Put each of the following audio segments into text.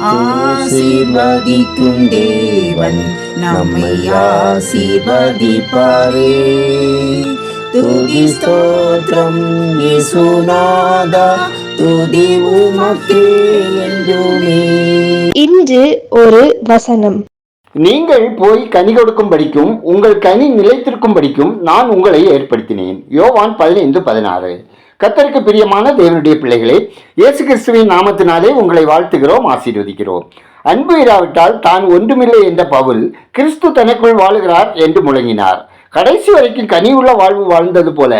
ஆசீர்வதிக்கும் தேவன் நம்மை ஆசீர்வதிப்பாரே. துதி ஸ்தோத்திரம் இயேசுநாதா, துதி உமக்கே என்றுமே. இன்று ஒரு வசனம். நீங்கள் போய் கனி கொடுக்கும் படிக்கும், உங்கள் கனி நிலைத்திருக்கும் படிக்கும் நான் உங்களை ஏற்படுத்தினேன். யோவான் 15:16. கர்த்தருக்கு பிரியமான தேவனுடைய பிள்ளைகளே, இயேசு கிறிஸ்துவின் நாமத்தினாலே உங்களை வாழ்த்துகிறோம், ஆசீர்வதிக்கிறோம். அன்பு இராவிட்டால் தான் ஒன்றுமில்லை என்ற பவுல் கிறிஸ்து தனக்குள் வாழுகிறார் என்று முழங்கினார். கடைசி வரைக்கும் கனியுள்ள வாழ்வு வாழ்ந்தது போல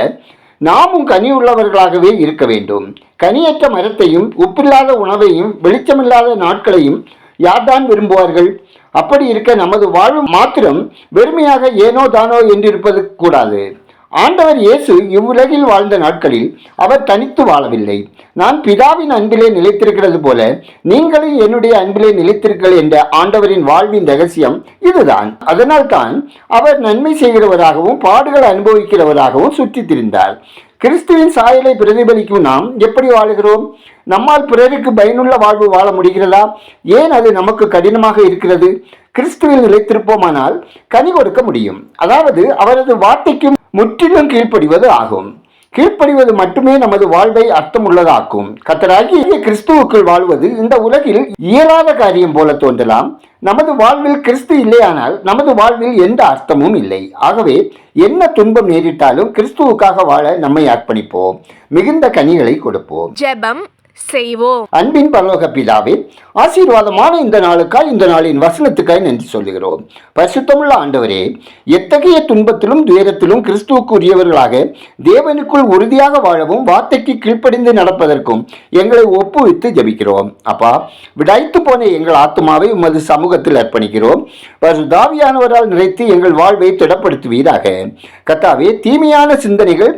நாமும் கனியுள்ளவர்களாகவே இருக்க வேண்டும். கனியற்ற மரத்தையும் உப்பில்லாத உணவையும் வெளிச்சமில்லாத நாட்களையும் யார்தான் விரும்புவார்கள்? அப்படி இருக்க நமது வாழ்வு மாத்திரம் வெறுமையாக ஏனோ தானோ என்றிருப்பது கூடாது. ஆண்டவர் இயேசு இவ்வுலகில் வாழ்ந்த நாட்களில் அவர் தனித்து வாழவில்லை. நான் பிதாவின் அன்பிலே நிலைத்திருக்கிறது போல நீங்களும் என்னுடைய அன்பிலே நிலைத்திருங்கள் என்ற ஆண்டவரின் வாழ்வின் ரகசியம் இதுதான். அதனால்தான் அவர் நன்மை செய்கிறவராகவும் பாடுகளை அனுபவிக்கிறவராகவும் சுற்றி திரிந்தார். கிறிஸ்துவின் சாயலை பிரதிபலிக்கும் நாம் எப்படி வாழுகிறோம்? நம்மால் பிறருக்கு பயனுள்ள வாழ்வு வாழ முடிகிறதா? ஏன் அது நமக்கு கடினமாக இருக்கிறது? கிறிஸ்துவில் நிலைத்திருப்போமானால் கனி கொடுக்க முடியும். அதாவது அவரது வார்த்தைக்கும் முற்றிலும் கீழ்ப்படிவது ஆகும். கீழ்ப்படிவது மட்டுமே நமது வாழ்வை அர்த்தமுள்ளதாக்கும். கர்த்தராகிய கிறிஸ்துவுக்குள் வாழ்வது இந்த உலகில் இயலாத காரியம் போல தோன்றலாம். நமது வாழ்வில் கிறிஸ்து இல்லையானால் நமது வாழ்வில் எந்த அர்த்தமும் இல்லை. ஆகவே என்ன துன்பம் நேரிட்டாலும் கிறிஸ்துவுக்காக வாழ நம்மை அர்ப்பணிப்போம், மிகுந்த கனிகளை கொடுப்போம். ஜெபம் செய்வோம். அன்பின் பரலோக பிதாவே, ஆசீர்வாதமான இந்த நாளுக்காய், இந்த நாளின் வசனத்துக்காய் நன்றி சொல்லுகிறோம். பரிசுத்தமுள்ள ஆண்டவரே, எத்தகைய துன்பத்திலும் துயரத்திலும் கிறிஸ்துவுக்கு உரியவர்களாக தேவனுக்குள் உறுதியாக வாழவும் வார்த்தைக்கு கீழ்ப்படிந்து நடப்பதற்கும் எங்களை ஒப்புவித்து ஜெபிக்கிறோம். அப்பா, விடாய்த்து போன எங்கள் ஆத்துமாவை உமது சமூகத்தில் அர்ப்பணிக்கிறோம். பரிசுத்தாவியானவரால் நிறைத்து எங்கள் வாழ்வை திடப்படுத்துவீராக. கர்த்தாவே, தீமையான சிந்தனைகள்,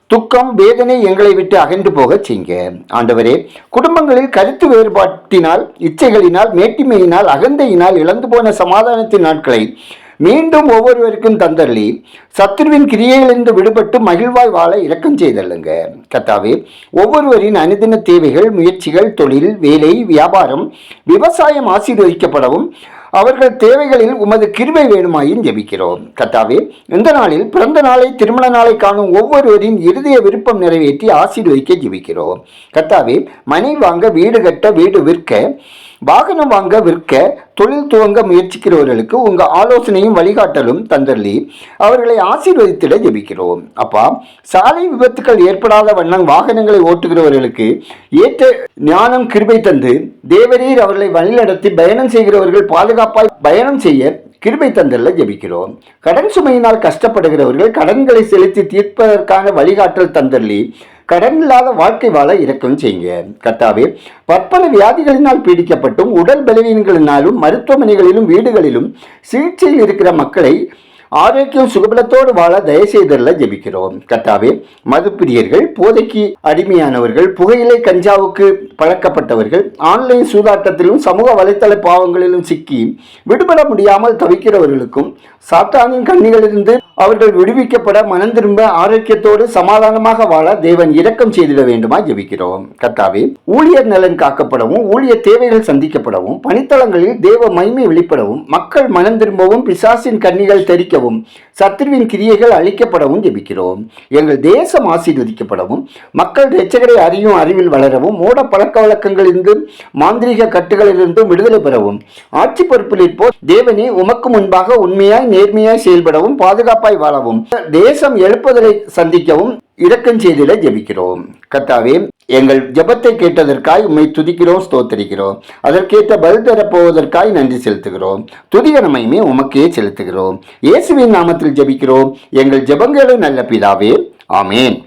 துக்கம், வேதனை எங்களை விட்டு அகன்று போக செய்யுங்க. ஆண்டவரே, குடும்பங்களில் கருத்து வேறுபாட்டினால், இச்சைகளினால், மேட்டிமையினால், அகந்தையினால் இழந்து போன சமாதானத்தின் நாட்களை மீண்டும் ஒவ்வொருவருக்கும் தந்தள்ளி சத்துருவின் கிரியைகளிலிருந்து விடுபட்டு மகிழ்வாய் வாழ இரக்கம் செய்தல்லுங்க. கர்த்தாவே, ஒவ்வொருவரின் அனுதின தேவைகள், முயற்சிகள், தொழில், வேலை, வியாபாரம், விவசாயம் ஆசீர்வதிக்கப்படவும் அவர்கள் தேவைகளில் உமது கிருபை வேணுமாயின் ஜெபிக்கிறோம். கர்த்தாவே, இந்த நாளில் பிறந்த நாளை, திருமண நாளை காணும் ஒவ்வொருவரின் இருதய விருப்பம் நிறைவேற்றி ஆசீர்வதிக்க ஜெபிக்கிறோம். கர்த்தாவே, மனை வாங்க, வீடு கட்ட, வீடு விற்க, வாகனம் வாங்க, விற்க, தொழில் துவங்க முயற்சிக்கிறவர்களுக்கு உங்க ஆலோசனையும் வழிகாட்டலும் தந்தள்ளி அவர்களை ஆசீர்வதித்திட ஜெபிக்கிறோம். அப்பா, சாலை விபத்துக்கள் ஏற்படாத வண்ணம் வாகனங்களை ஓட்டுகிறவர்களுக்கு ஏற்ற ஞானம் கிருபை தந்து தேவரீர் அவர்களை வழிநடத்தி பயணம் செய்கிறவர்கள் பாதுகாப்பாய் பயணம் செய்ய கிருபை தந்தல்ல ஜெபிக்கிறோம். கடன் சுமையினால் கஷ்டப்படுகிறவர்கள் கடன்களை செலுத்தி தீர்ப்பதற்கான வழிகாட்டல் தந்தள்ளி கடன் இல்லாத வாழ்க்கை வாழ இரக்கம் செய்யுங்க. கர்த்தாவே, பற்பல வியாதிகளினால் பீடிக்கப்பட்டும் உடல் பலவீனங்களினாலும் மருத்துவமனைகளிலும் வீடுகளிலும் சிகிச்சையில் இருக்கிற மக்களை ஆரோக்கியம் சுகபலத்தோடு வாழ தயவுசெய்தல்ல ஜெபிக்கிறோம். கர்த்தாவே, மதுப்பிரியர்கள், போதைக்கு அடிமையானவர்கள், புகையிலை கஞ்சாவுக்கு பழக்கப்பட்டவர்கள், ஆன்லைன் சூதாட்டத்திலும் சமூக வலைத்தள பாவங்களிலும் சிக்கி விடுபட முடியாமல் தவிக்கிறவர்களுக்கும் சாத்தானின் கண்ணிகளிலிருந்து அவர்கள் விடுவிக்கப்பட மனம் திரும்ப ஆரோக்கியத்தோடு சமாதானமாக வாழ தேவன் இரக்கம் செய்திட வேண்டுமா ஜெபிக்கிறோம். கர்த்தாவே, ஊழியர் நலன் காக்கப்படவும், ஊழியர் தேவைகள் சந்திக்கப்படவும், பணித்தளங்களில் தேவ மகிமை வெளிப்படவும், மக்கள் மனம் திரும்பவும், பிசாசின் கண்ணிகள் தெரிக்கவும், சத்துருவின் கிரியைகள் அழிக்கப்படவும் ஜெபிக்கிறோம். எங்கள் தேசம் ஆசீர்வதிக்கப்படவும், மக்கள் இரட்சகரை அறியும் அறிவில் வளரவும், மூட பழக்க வழக்கங்களிலிருந்தும் மாந்திரீக கட்டுகளிலிருந்தும் விடுதலை பெறவும், ஆட்சி பொறுப்பில் இருப்போ தேவனே உமக்கு முன்பாக உண்மையாய் நேர்மையாய் செயல்படவும், பாதுகாப்பாய் வாழவும், தேசம் எழுப்புதலை சந்திக்கவும் இரக்கம் செய்திட ஜெபிக்கிறோம். கர்த்தாவே, எங்கள் ஜெபத்தை கேட்டதற்காய் உம்மை துதிக்கிறோம், ஸ்தோத்தரிக்கிறோம். அதற்கேற்ற பதில் தரப்போவதற்காய் நன்றி செலுத்துகிறோம். துதிகனமையுமே உமக்கே செலுத்துகிறோம். இயேசுவின் நாமத்தில் ஜெபிக்கிறோம் எங்கள் ஜெபங்களும் நல்ல பிதாவே, ஆமேன்.